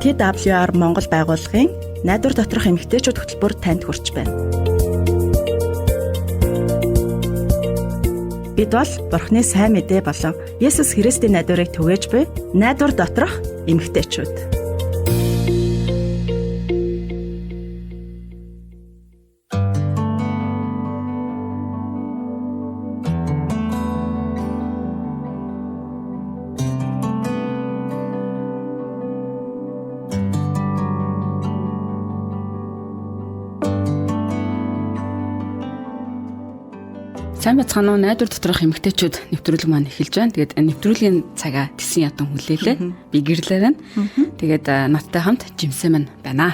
TWR Монгол байгууллагын найдвар доторх эмэгтэйчүүд хөтөлбөр танд хүрч байна. Бид бол Бурхны сайн мэдээ болон Есүс Христийн найдварыг түгээж буй найдвар доторх эмэгтэйчүүд. Сайн бацгаана уу найдвар доторх эмэгтэйчүүд нэвтрүүлэг маань эхэлж байна. Тэгээд нэвтрүүлгийн цагаа Тэсэн ятан хүлээлээ. Би гэрлээ байна. Тэгээд надтай хамт Жимсээ маань байна.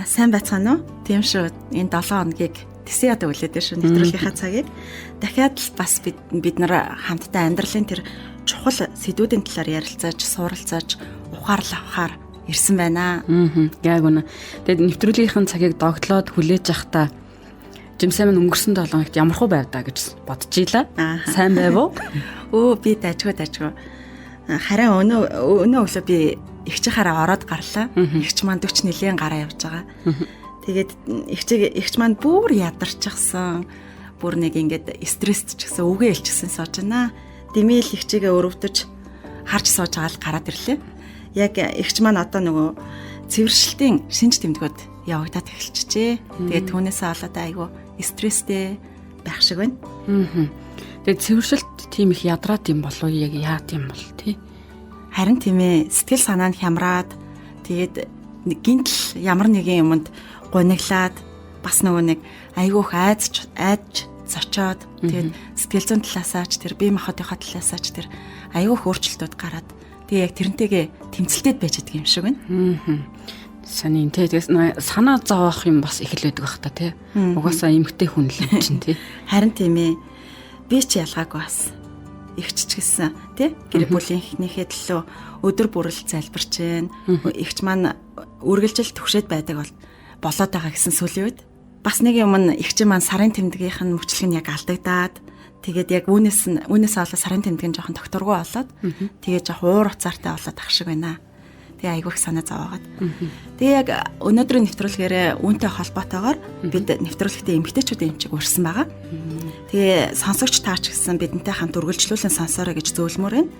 Сайн бацгаана уу? Тийм шүү. Энэ 7 хоногийг Тэсэн ятан хүлээдэж шүү нэвтрүүлгийнхаа цагийг. Дахиад л бас бид нар хамтдаа амьдралын тэр чухал сэдвүүдийн талаар ярилцаж, суралцаж, ухаарлахаар ирсэн байна. Яг үнэ. Тэгээд нэвтрүүлгийнхаа цагийг догтлоод хүлээж явахдаа Жимсээ минь өнгөрсөн 7 хоногт ямархуу байв да гэж бодчихлаа. Сайн байв уу? Би дажгүй. Харин өнөө өглөө би эгчийнхаараа ороод гарлаа. Эгч маань 40 нилийн гараа явж байгаа. Тэгээд эгч маань бүр ядарчихсан. Бүр нэг ингээд стресст ч гэсэн үгээ илчсэн сууж байна. Димээл эгчигээ өрөвдөж харж сууж байгаа л гараад ирлээ. Яг эгч маань одоо нөгөө цэвэршилтийн шинж тэмдгүүд явагдаад эхэлчихжээ. Тэгээд түүнээсээ болоод айгүй стресстэй байх шиг байна. Тэгээд цэвэршилт тийм их ядраад юм болов яг яа тийм бол тий. Харин тийм ээ сэтгэл санаа нь хямраад тэгээд гинтл ямар нэгэн юмд гуниглаад бас нөгөө нэг айгүйх айдж зочоод тэгээд сэтгэл зүйн талаасаач тэр бие махбодынхоо талаасаач тэр айгүйх өөрчлөлтүүд гараад тэгээд яг тэрнтэйгээ тэмцэлтэд байж байгаа юм шиг байна. Санийн тэгээс санаа зовоох юм бас их л байдаг бах та тий. Угаасаа эмгтэй хүн л юм чинь тий. Харин тийм ээ. Би ч ялгаагүй бас. Игч ч гэсэн тий. Гэр бүлийн эхнийхээ төлөө өдөр бүрэл залбирч байна. Игч маань үргэлжил төвшөөд байдаг болоод байгаа гэсэн сүлийн үед бас нэг юм нь игч маань сарын тэмдгийнх нь мөчлөг нь яг алдагдаад тэгээд яг үүнээс олоод сарын тэмдэг нь жоохон докторгүй болоод тэгээд жоох уур уцаартай болоод ах шиг байна. Тэгээ айгүйх санаа зовоод. Тэгээ яг өнөөдрийн нэвтрүүлгээр үүнтэй холбоотойгоор бид нэвтрүүлэгтээ эмэгтэйчүүдийн эмчийг урьсан байгаа. Тэгээ сонсогч таач гэсэн бидэнтэй хамт үргэлжлүүлэн сонсоорой гэж зөвлөмөр байна.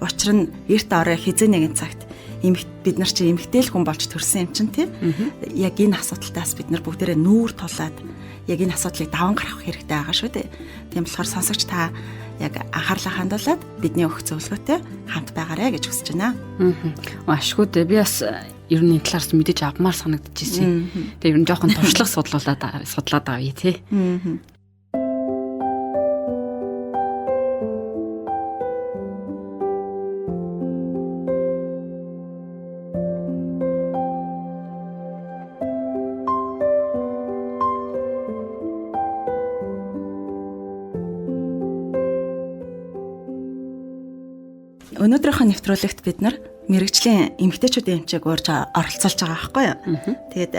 Учир нь эрт орой хизээ нэгэн цагт бид нар чи эмэгтэй л хүн болж төрсэн юм чинь тий. Яг энэ асуудалтаас бид нар бүгдээрээ нүүр тулаад яг энэ асуудлыг даван гаргах хэрэгтэй байгаа шүү дээ. Тийм болохоор сонсогч та яг анхаарлаа хандуулад бидний өгөх зөвлөгөөтэй хамт байгаарэ гэж хүсэж байна. Ашгүй дээ. Би бас ер нь талаас мэдээж авмаар санагдчихжээ. Тэгээ ер нь жоохон туршлага судлаад авъя тий. Өнөөдрийнхөө нэвтрүүлэгт бид нар мэрэгжлийн эмэгтэйчүүдийн эмчийг урьж оролцуулж байгаа байхгүй юу? Тэгээд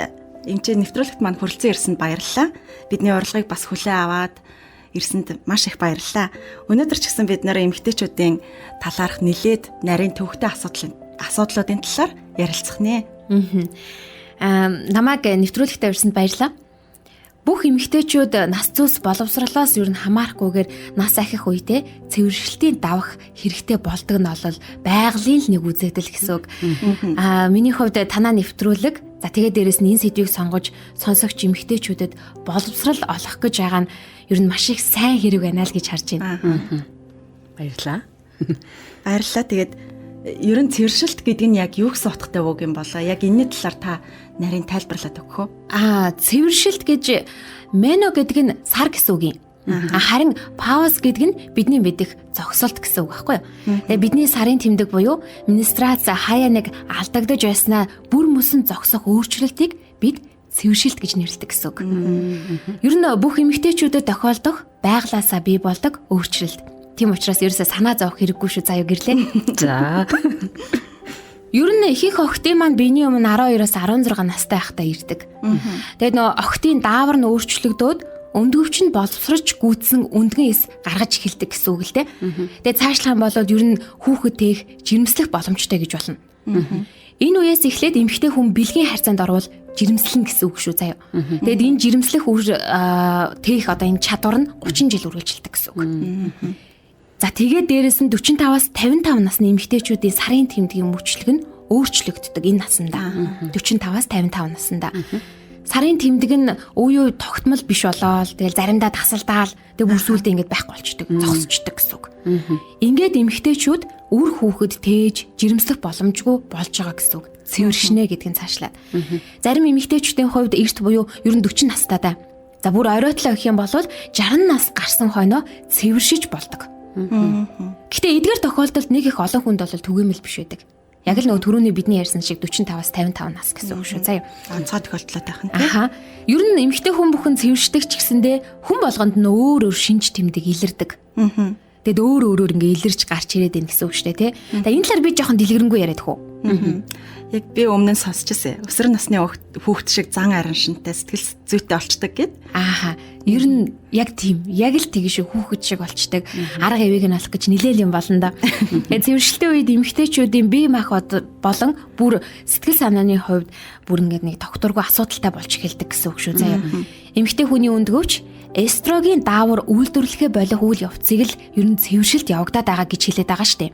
эмчийн нэвтрүүлэгт маань хүрэлцэн ирсэнд баярлалаа. Бидний урилгыг бас хүлээн аваад ирсэнд маш их баярлалаа. Өнөөдөр ч гэсэн бид нар эмэгтэйчүүдийн талаарх нэлээд нарийн төвхтэй асуудлуудын талаар ярилцах нэ. Намайг нэвтрүүлэгтээ ирсэнд баярлалаа. Бүх эмэгтэйчүүд нас цус боловсролоос юу н хамаарахгүйгээр нас ахих үедээ цэвэршилтийн давах хэрэгтэй болдог нь бол байгалийн л нэг үзэгдэл гэсэн үг. Миний хувьд танаа нэвтрүүлэг тэгээд дээрэс нь энэ сэдвийг сонгож сонсогч эмэгтэйчүүдэд боловсрол олох гэж байгаа нь юу н маш их сайн хэрэг байна л гэж харж байна. Баярлалаа. Баярлалаа. Тэгээд ер нь цэвэршилт гэдэг нь яг юу гэсэн утгатай үг юм болоо? Яг энэний талаар та нарийн тайлбарлаад өгөх үү? Цэвэршилт гэж мено гэдэг нь сар гэсэн үг юм. Харин пауз гэдэг нь бидний мэдих зогсолт гэсэн үг байхгүй юу? Тэгээ бидний сарын тэмдэг буюу менстрац хаяа нэг алдагдаж байснаа бүр мөсөн зогсох өөрчлөлтийг бид цэвэршилт гэж нэрлэдэг гэсэн үг. Ер нь бүх эмэгтэйчүүдэд тохиолдох байглаасаа бий болдог өөрчлөлт. Тийм учраас ерөөсөө санаа зовох хэрэггүй шүү заяа гэрлээ. За. Ер нь ихэнх охтын маань биений өмнө 12-оос 16 настай байхдаа ирдэг. Тэгээд охтын даавар нь өөрчлөгдөөд өндгөвч нь боловсрож гүйцсэн өндгөн эс гаргаж эхэлдэг гэсэн үг л дээ. Тэгээд цаашлах юм бол ер нь хүүхэд тээх жирэмслэх боломжтой гэж болно. Энэ үеэс эхлээд эмэгтэй хүн бэлгийн харьцаанд орвол жирэмслэн гэсэн үг шүү заяа. Тэгэд энэ жирэмслэх тээх одоо энэ чадвар нь 30 жил үргэлжилдэг гэсэн үг. За тэгээд дээрэс нь 45-аас 55 насны эмэгтэйчүүдийн сарын тэмдгийн мөчлөг нь өөрчлөгддөг энэ насандаа. 45-аас 55 насандаа. Сарын тэмдэг нь үе тогтмол биш болоод тэгэл заримдаа тасалдаал тэг бүрсүүлдэ ингэж байхгүй болчдөг, зогсчдөг гэсэн үг. Ингээд эмэгтэйчүүд үр хүүхэд тээж жирэмслэх боломжгүй болж байгаа гэсэн үг. Цэвэршнэ гэдгийг цаашлаад. Зарим эмэгтэйчүүдийн хувьд эрт буюу ер нь 40 настайдаа. За бүр оройтлоо гэх юм бол 60 нас гарсан хойноо цэвэршиж болдог. Гэхдээ эдгээр тохиолдолд нэг их олон хүнд бол түгээмэл биш байдаг. Яг л нөгөө түрүүний бидний ярьсан шиг 45-аас 55 нас гэсэн үг шүү. Заяа. Онцгой тохиолдлоо тайхан тийм. Аха. Ер нь эмэгтэй хүн бүхэн цэвэршдэг ч гэсэндээ хүн болгонд нь өөр шинж тэмдэг илэрдэг. Тэгэд өөр ингээ илэрч гарч ирээд байна гэсэн үг шүү дээ, тий. Тэгээ энэ талаар би жоохон дэлгэрэнгүй яриад хөө. Яг би өмнө нь сонсчихсан. Өсвөр насны хүүхэд шиг зан аран шинтэй сэтгэл зүйтэй болчдаг гэд. Ааха. Ер нь яг тийм. Яг л тэгш хүүхэд шиг болчдаг. Арга ивэг нь алах гэж нилээл юм болно да. Тэгээ цэвэршилтийн үед эмэгтэйчүүдийн бие махбод болон бүр сэтгэл санааны хувьд бүр ингээд нэг докторгүй асуудалтай болж эхэлдэг гэсэн үг шүү заяа. Эмэгтэй хүний өндгөвч эстроген даавар үйлдвэрлэхэ болох үйл явцыг л ер нь цэвэршилт явагдаад байгаа гэж хэлээд байгаа штэ.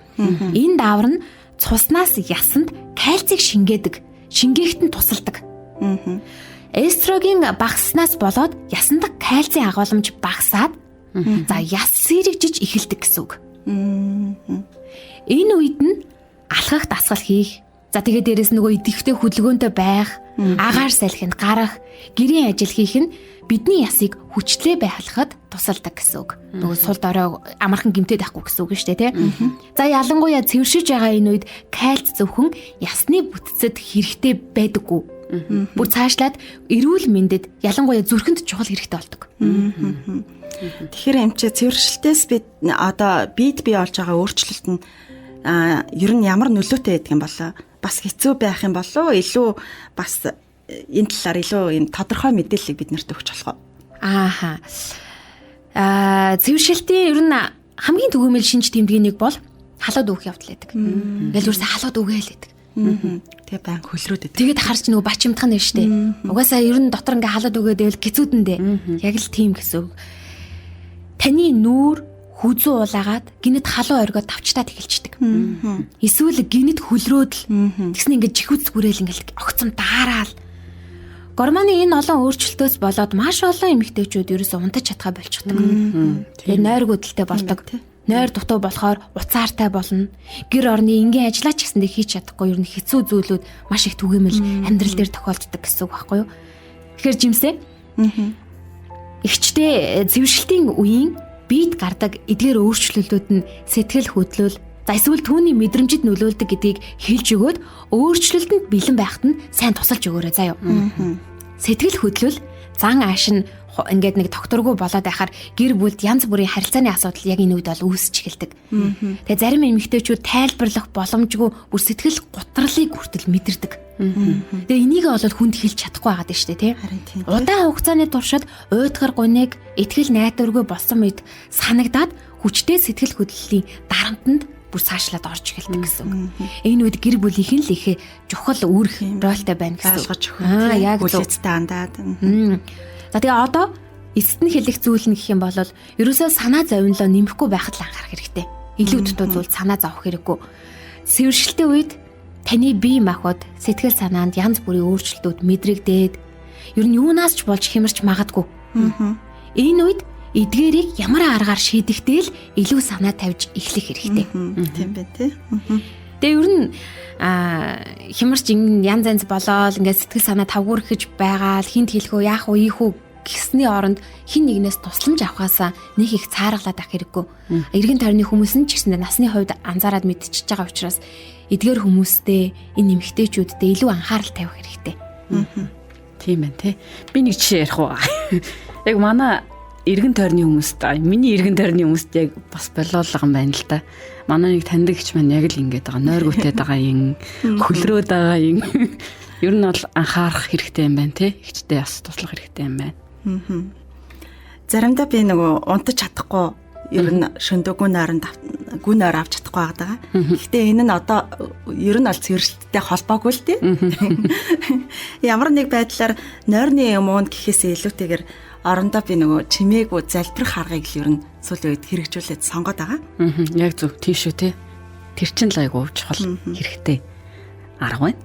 Энэ даавар нь цуснаас ясанд кальцийг шингээхэд нь тусалдаг. Эстроген багаснаас болоод ясанд кальцийн агуулмж багасаад за яс сэрэгжиж эхэлдэг гэсэн үг. Энэ үед нь алхах дасгал хийх, за тэгээд дээрэс нөгөө идэвхтэй хөдөлгөөнтэй байх, агаар салхинд гарах, гэрийн ажил хийх нь бидний ясыг хүчлээ байхлахад тусалдаг гэсэн үг. Нөгөө сул дорой амархан гэмтээд байхгүй гэсэн үг шүү дээ, тий. За ялангуяа цэвэршиж байгаа энэ үед кальц зөвхөн ясны бүтцэд хэрэгтэй байдаггүй. Бүр цаашлаад эрүүл мэндэд ялангуяа зүрхэнд чухал хэрэгтэй болдог. Тэгэхээр эмчээ цэвэршилтээс бид одоо бид бий олж байгаа өөрчлөлт нь ер нь ямар нөлөөтэй байдаг юм болоо? Бас хэцүү байх юм болоо? Илүү бас энэ талаар илүү юм тодорхой мэдээллийг биднэрт өгч болох уу? Ааха. Цэвэршилтийн ер нь хамгийн түгээмэл шинж тэмдгийн нэг бол халууд өөх явдал байдаг. Ингээл юусэн халууд өгөөл байдаг. Тэгээ баян хөлрөөд байдаг. Тэгээд харч нөгөө бачимдах нь шүү дээ. Угаасаа ер нь дотор ингээ халууд өгөөд байвал гизүүдэндээ. Яг л тийм гэсэн. Таны нүүр хүзүү улаагаад гинэд халуун оргиод тавчтаад эхэлчихдэг. Эсвэл гинэд хөлрөөд л тэгснэ ингээ чихүүц гүрээл ингээл огцом даараал. Гормоны энэ олон өөрчлөлтөөс болоод маш олон эмэгтэйчүүд ерөөсөө унтаж чадхаа болчихдог. Тэгээ нойр гүйдэлтэй болдог. Нойр дутуу болохоор уцаартай болно. Гэр орны энгийн ажиллаа ч гэсэндээ хийж чадахгүй ер нь хэцүү зүйлүүд маш их түгээмэл амьдрал дээр тохиолддог гэсэн үг байхгүй юу? Тэгэхээр жимсээ. Игчтэй цэвэршилтийн үеийн биед гардаг эдгээр өөрчлөлтүүд нь сэтгэл хөдлөл, за эсвэл түүний мэдрэмжид нөлөөлдөг гэдгийг хэлж өгөөд өөрчлөлтөнд бэлэн байхад нь сайн тусалж өгөөрэй заяа. Сэтгэл хөдлөл, зан ааш нь ингээд нэг докторгүй болоод байхаар гэр бүлд янз бүрийн харилцааны асуудал яг энэ үед бол үүсэж эхэлдэг. Тэгээ зарим эмэгтэйчүүд тайлбарлах боломжгүй бүр сэтгэл гутралыг хүртэл мэдэрдэг. Тэгээ энийг бол хүнд хэлж чадахгүй байгаад байна шүү дээ, тий. Удаан хугацааны туршид уйдгар гуниг итгэл найдваргүй болсон үед санагдаад хүчтэй сэтгэл хөдлөлийн дарамтанд бүр цаашлаад орж эхэлдэг гэсэн. Энэ үед гэр бүлийнхэн л их чухал үүрэх ролтой байна гэсэн. Ойлгож өгөх. Яг үлээцтэй андаад. За тэгээ одоо эсэд нь хэлэх зүйл нь гэх юм бол ерөөсөө санаа зовнилоо нэмэхгүй байхад л анхаарах хэрэгтэй. Илүү дутуу зүйл санаа зовох хэрэггүй. Цэвэршилтийн үед таны бие махбод сэтгэл санаанд янз бүрийн өөрчлөлтүүд мэдрэгдээд ер нь юунаас ч болж хямарч магадгүй. Энэ үед эдгээрийг ямар аргаар шийдэхдээ л илүү санаа тавьж эхлэх хэрэгтэй. Тийм бай тээ. Тэгээ ер нь хямарч янз янз болоод ингээд сэтгэл санаа тавгуурхэж байгаа л хинт хэлэхөө яах вэ ийх үү гэсний оронд хин нэгнээс тусламж авахаасаа нэг их цааргалаад ах хэрэггүй. Эргэн тойрны хүмүүс нь ч гэсэндээ насны хувьд анзаараад мэдчихэж байгаа учраас эдгээр хүмүүстэй энэ эмэгтэйчүүдтэй илүү анхаарал тавих хэрэгтэй. Тийм байна те. Би нэг жишээ ярих уу. Яг манай эргэн тойрны хүмүүст миний эргэн тойрны хүмүүст яг бас болоолго юм байна л да. Манай нэг таньдаг ч маань яг л ингэж байгаа. Нойр гүтээд байгаа юм, хөлрөөд байгаа юм. Ер нь бол анхаарах хэрэгтэй юм байна те. Ихчтэй бас туслах хэрэгтэй юм байна. Заримдаа би нөгөө унтаж чадахгүй ер нь шөндөө гүн ойр авч чадахгүй байгаа. Гэхдээ энэ нь одоо ер нь бол цэвэрлэлттэй холбоогүй л дээ. Ямар нэг байдлаар нойрны юмунд гэхээсээ илүүтэйгээр орондоо би нөгөө чимээгүй залбирах аргыг л ер нь сүүлийн үед хэрэгжүүлээд сонгоод байгаа. Яг зөв тийш үү те. Тэр чин л айгуу чухал хэрэгтэй арга байна.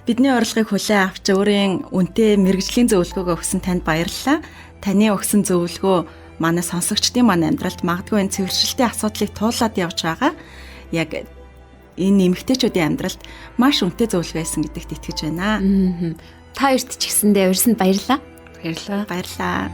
Бидний урилгыг хүлээн авч өөрийн үнэтэй мэрэгжлийн зөвлөгөөгөө өгсөн танд баярлалаа. Таны өгсөн зөвлөгөө манай сонсогчдын маань амьдралд магадгүй энэ цэвэршилтийн асуудлыг туулаад явж байгаа. Яг энэ эмэгтэйчүүдийн амьдралд маш үнэтэй зөвлөгөө байсан гэдэгт итгэж байна. Та хоёрт ч гэсэндээ урьсанд баярлалаа. Баярлалаа.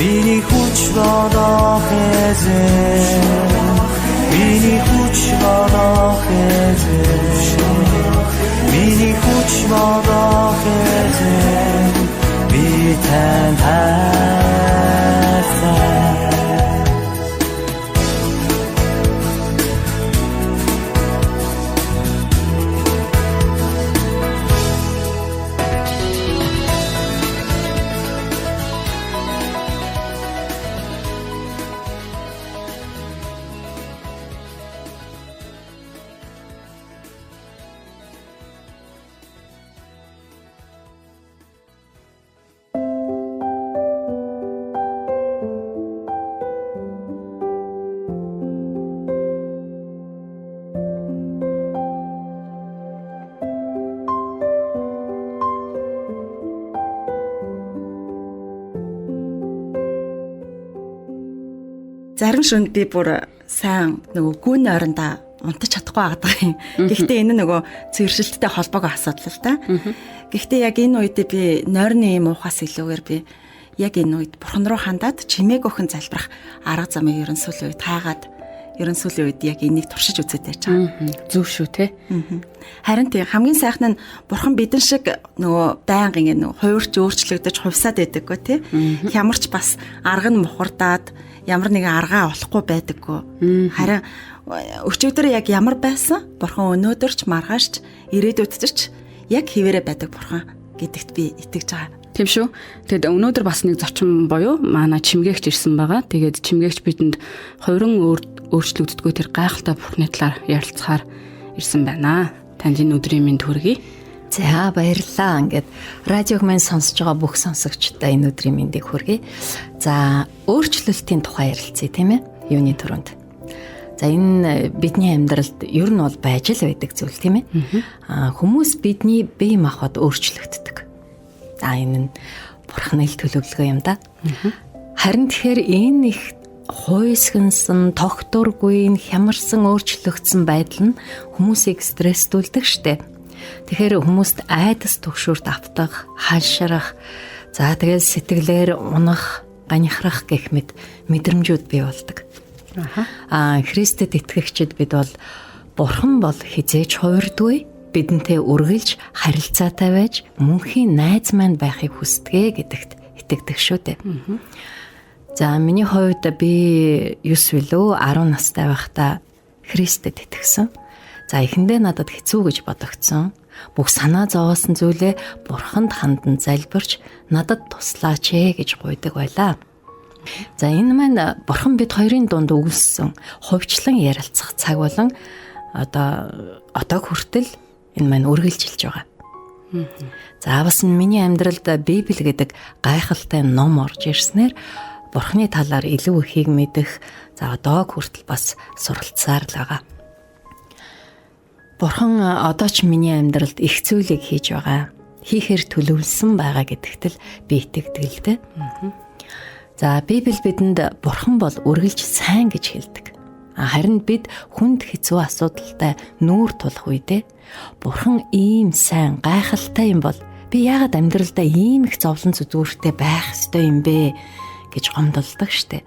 Миний хүч бодох эзэн миний тань таасаа зарим шөнд би бүр сайн нөгөө гүн ойрондоо унтаж чадахгүй байгаа юм. Гэхдээ энэ нөгөө цэвэршилттэй холбоогоо асуудал л да. Гэхдээ яг энэ үед би нойрны юм уухаас илүүгээр би яг энэ үед бурхан руу хандаад чимээг өхөн залбирах арга замыг ерөн сүүлийн үед хайгаад ерөн сүүлийн үед яг энийг туршиж үзээд байж байгаа. Зөв шүү те. Харин тийм хамгийн сайхан нь бурхан бидэн шиг нөгөө байнгын нөгөө хуурч өөрчлөгдөж хувьсаад байдаггүй тий. Хямарч бас арга нь мухардаад ямар нэгэн аргаа олохгүй байдаггүй. Харин өчигдөр яг ямар байсан бурхан өнөөдөрч маргаашч ирээдүйдч яг хിവэрэ байдаг бурхан гэдэгт би итгэж байгаа. Тийм шүү. Тэгэд өнөөдөр бас нэг зочин буюу манай чимгээгч ирсэн байгаа. Тэгээд чимгээгч бидэнд хувиран өөрчлөгддөггүй тэр гайхалтай бурхны талаар ярилцахаар ирсэн байна. Танд энэ өдрийн мэнд хүргэе. За баярлалаа. Ингээд радиог маань сонсож байгаа бүх сонсогчдаа энэ өдрийн мэндийг хүргэе. За өөрчлөлтийн тухай ярилцъя тийм ээ. Юуны төрөнд. За энэ бидний амьдралд ер нь бол байж л байдаг зүйл тийм ээ. Хүмүүс бидний бие махбод өөрчлөгддөг. За энэ нь бурхны төлөвлөгөө юм да. Харин тэгэхээр энэ их хойсгонсон, тогтворгүй, хямарсан өөрчлөгдсөн байдал нь хүмүүсийг стресстүүлдэг штэ. Тэгэхээр хүмүүст айдас түгшүүрт автах, ханшрах, за тэгэл сэтгэлээр унах, ганихрах гэх мэт мэдрэмжүүд бий болдог. Христэд итгэгчид бид бол бурхан бол хизээж хувирдгүй, бидэнтэй үргэлж харилцаатай байж мөнхийн найз маань байхыг хүсдэг гэдэгт итгэдэг шүү дээ. За миний хувьд би 9 билүү 10 настай байхдаа Христэд итгэсэн. За эхэндээ надад хэцүү гэж бодогдсон. Бүх санаа зовоосон зүйлээ бурханд хандан залбирч надад туслаач ээ гэж гуйдаг байлаа. За энэ маань бурхан бид хоёрын дунд өгүүлсэн хувьчлан ярилцах цаг болон одоо хүртэл энэ маань үргэлжилж байгаа. За бас миний амьдралд Библи гэдэг гайхалтай ном орж ирснээр бурхны талаар илүү ихийг мэдэх за одоо хүртэл бас суралцсаар л байгаа. Бурхан одоо ч миний амьдралд их зүйлийг хийж байгаа. Хийхээр төлөвлөсөн байгаа гэдэгт л би итгэдэг л дээ. За Библи бидэнд бурхан бол үргэлж сайн гэж хэлдэг. Харин бид хүнд хэцүү асуудалтай нүүр тулах үедээ бурхан ийм сайн гайхалтай юм бол би яагаад амьдралдаа ийм их зовлон зүдүүртэй байх ёстой юм бэ гэж гомдолдог штэ.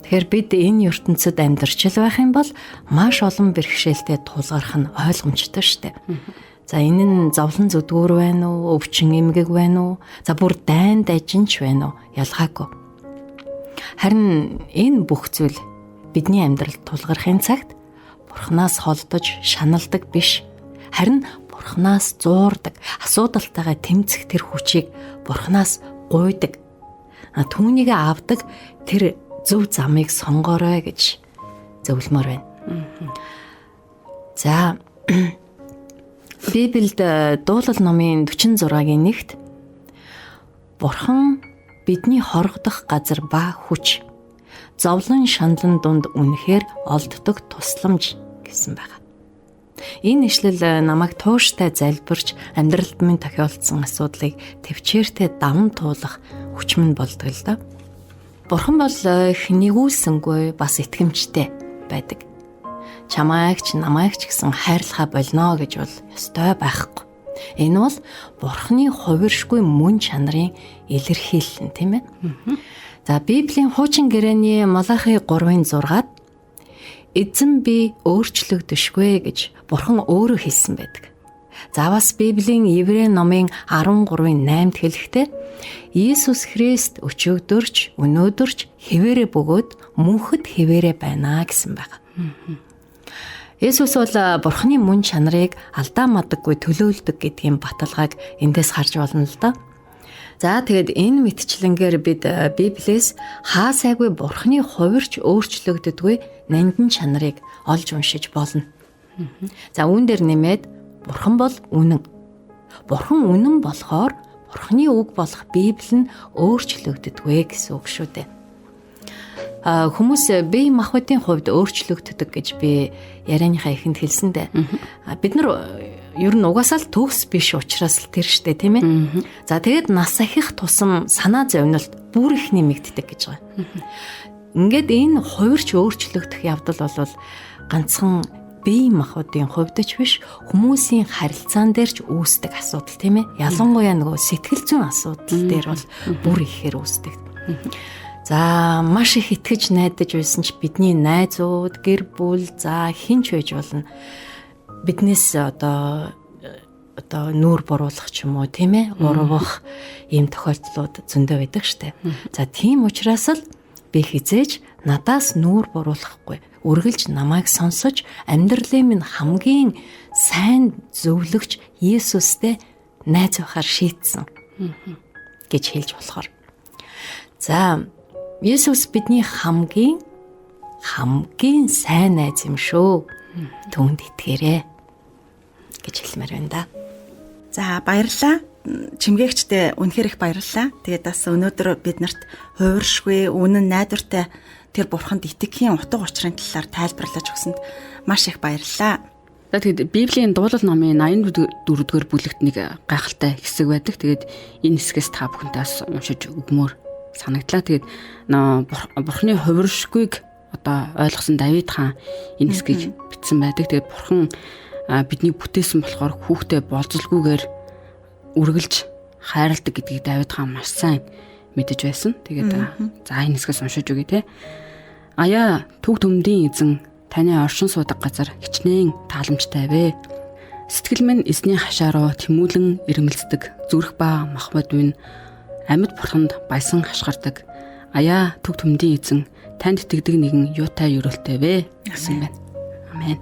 Тэгэхээр бид энэ ертөнцид амьдарч л байх юм бол маш олон бэрхшээлтэй тулгарх нь ойлгомжтой штэ. За энэ нь зовлон зүдгүүр байна уу, өвчин эмгэг байна уу, за бүр дайн дажинч байна уу ялгаагүй. Харин энэ бүх зүйл бидний амьдралд тулгархын цагт бурхнаас холдож шаналдаг биш. Харин бурхнаас зуурдаг, асуудалтайгаа тэмцэх тэр хүчийг бурхнаас гуйдаг. Түүнийг авдаг тэр зөв замыг сонгоорой гэж зөвлөмөр байна. За Библиэд Дуулал номын 46-гийн 1-т бурхан бидний хорогдох газар ба хүч, зовлон шаналн дунд үнэхээр олддог тусламж гэсэн байна. Энэ ишлэл намайг тууштай залбирч амьдралд минь тохиолдсон асуудлыг төвчээртэй даван туулах хүч минь болдог л да. Бурхан бол их нэгүүлсэнгүй бас итгэмжтэй байдаг. Чамаагч намаагч гэсэн хайрлахаа болно гэж бол ёстой байхгүй. Энэ бол Бурханы хувиршгүй мөн чанарын илэрхийлэл тийм ээ. За Библийн хуучин гэрээний Малахи 3:6-ад эзэн би өөрчлөгдөшгүй гэж Бурхан өөрөө хэлсэн байдаг. За бас Библийн Еврей номын 13:8-д хэлэхдээ Иесус Христ өчигдөрч, өнөөдөрч хэвээрээ бөгөөд мөнхөд хэвээрээ байна гэсэн байна. Иесус бол Бурхны мөн чанарыг алдаа мадаггүй төлөөлдөг гэдгийн баталгааг эндээс харж болно л доо. За тэгэд энэ мэтчлэнгээр бид Библиэс хаа сайгүй Бурхны хувирч өөрчлөгддөггүй нандин чанарыг олж уншиж болно. За үүн дээр нэмээд Бурхан бол үнэн. Бурхан үнэн болохоор Бурхны үг болох Библи нь өөрчлөгддөггүй гэсэн үг шүү дээ. Хүмүүс бие махбодын хувьд өөрчлөгддөг гэж би ярианыхаа эхэнд хэлсэндээ бид нар ер нь угаасаа л төгс биш учраас л тэр штэ тийм ээ. За тэгээд нас ахих тусам санаа зовнилт бүр их нэмэгддэг гэж байгаа. Ингээд энэ хувирч өөрчлөгдөх явдал бол ганцхан бие махбодын хувьд ч биш хүмүүсийн харилцаан дээр ч үүсдэг асуудал тийм ээ. Ялангуяа нөгөө сэтгэл зүйн асуудал дээр бол бүр ихээр үүсдэг. За маш их итгэж найдаж байсан ч бидний найзууд, гэр бүл, за хинч байж болно. Биднээс одоо нүүр буруулах ч юм уу тийм ээ, урвах ийм тохиолдлууд зөндөө байдаг штэ. За тийм учраас л би хизээж надаас нүүр буруулахгүй, үргэлж намайг сонсож амьдралын минь хамгийн сайн зөвлөгч Иесустэй найз байхаар шийтсэн гэж хэлж болохоор. За Иесус бидний хамгийн сайн найз юм шүү. Түүнд итгээрэй гэж хэлмээр байна да. За баярлалаа. Чимгээгчтэй үнэхээр их баярлалаа. Тэгээд бас өнөөдөр биднэрт хувиршгүй, үнэн найдвартай тэр Бурханд итгэхийн утга учирын талаар тайлбарлаж өгсөнд маш их баярлалаа. За тэгээд Библийн дуулал номын 84-р бүлэгт нэг гайхалтай хэсэг байдаг. Тэгээд энэ хэсгээс та бүхэнтэй бас уншиж өгмөр санагдлаа. Тэгээд Бурхны хувиршгүйг одоо ойлгосон Давид хаан энэ хэсгийг бичсэн байдаг. Тэгээд Бурхан бидний бүтээсэн болохоор хүүхдээ болзолгүйгээр үргэлж хайрладаг гэдгийг Давид хаан маш сайн мэдэж байсан. Тэгээд за энэ хэсгээс уншиж өгье те. Аяа төг төмдийн эзэн таны оршин суудаг газар хичнээн тааламжтай вэ. Сэтгэл минь эзний хашаа руу тэмүүлэн ирмэлцдэг зүрх ба махбод минь амьд бурханд баясан хашгирдаг. Аяа төг төмдийн эзэн танд итгэдэг нэгэн юутай өрөөлтэй вэ гэсэн байна. Амен.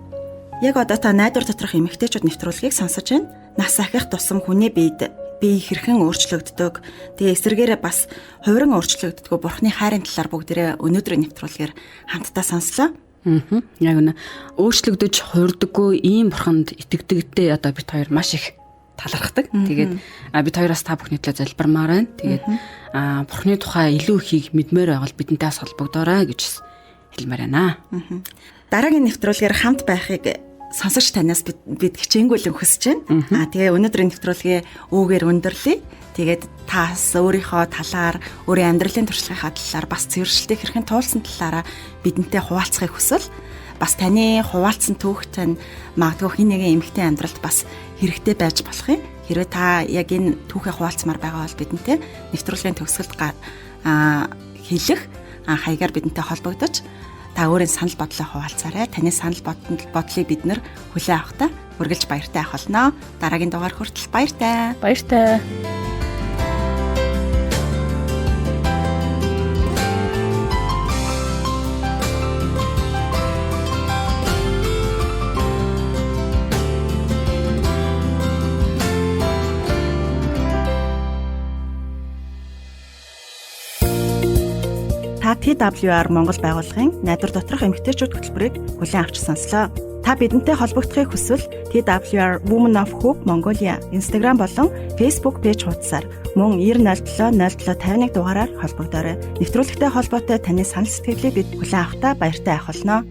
Яг одоо та найдвар доторх эмэгтэйчүүд нэвтрүүлгийг сонсож байна. Нас ахих тусам хүний бие хэрхэн өөрчлөгддөг. Тэгээ эсвэргээрээ бас хувиран өөрчлөгддөгөө Бурхны хайрын талаар бүгдээрээ өнөөдрийн нэвтрүүлгээр хамтдаа сонслоо. Яг үнэ. Өөрчлөгдөж хувирдаггүй ийм Бурханд итгэдэгтэй одоо бид хоёр маш их талархдаг. Тэгээд бид хоёроос та бүхний төлөө залбирмаар байна. Тэгээд Бурхны тухай илүү ихийг мэдмээр байвал бидэнтэй холбогдоорой гэж хэлмээр байна. Дараагийн нэвтрүүлгээр хамт байхыг сонсогч танаас бид хичээнгүйлэн хүсэж байна. Тэгээ өнөөдрийн нэвтрүүлгээ үүгээр өндөрлөе. Тэгээд таас өөрийнхөө талаар, өөрийн амьдралын туршлагынхаа талаар бас цэвэршилтэд хэрхэн туулсан талаараа бидэнтэй хуваалцахыг хүсвэл бас таны хуваалцсан түүхт нь магадгүй хин нэгэн эмэгтэй амьдралд бас хэрэгтэй байж болох юм. Хэрвээ та яг энэ түүхээ хуваалцмаар байгаа бол бидэнтэй нэвтрүүлгийн төгсгөлд хэлэх хаягаар бидэнтэй холбогдож та өөрийн санал бодлоо хуваалцаарай. Таны санал бодлыг бид нэр хүлээн авахдаа үргэлж баяртай авах болно. Дараагийн дугаар хүртэл баяртай. Баяртай. TWR Монгол байгууллагын найдвар доторх эмэгтэйчүүд хөтөлбөрийг хүлээн авч сонслоо. Та бидэнтэй холбогдохыг хүсвэл TWR Women of Hope Mongolia Instagram болон Facebook пэйж хуудасаар мөн 90700751 дугаараар холбогдоорой. Нэвтрүүлэгтэй холбоотой таны санал сэтгэлийг бид хүлээн авахдаа баяртай авах болно.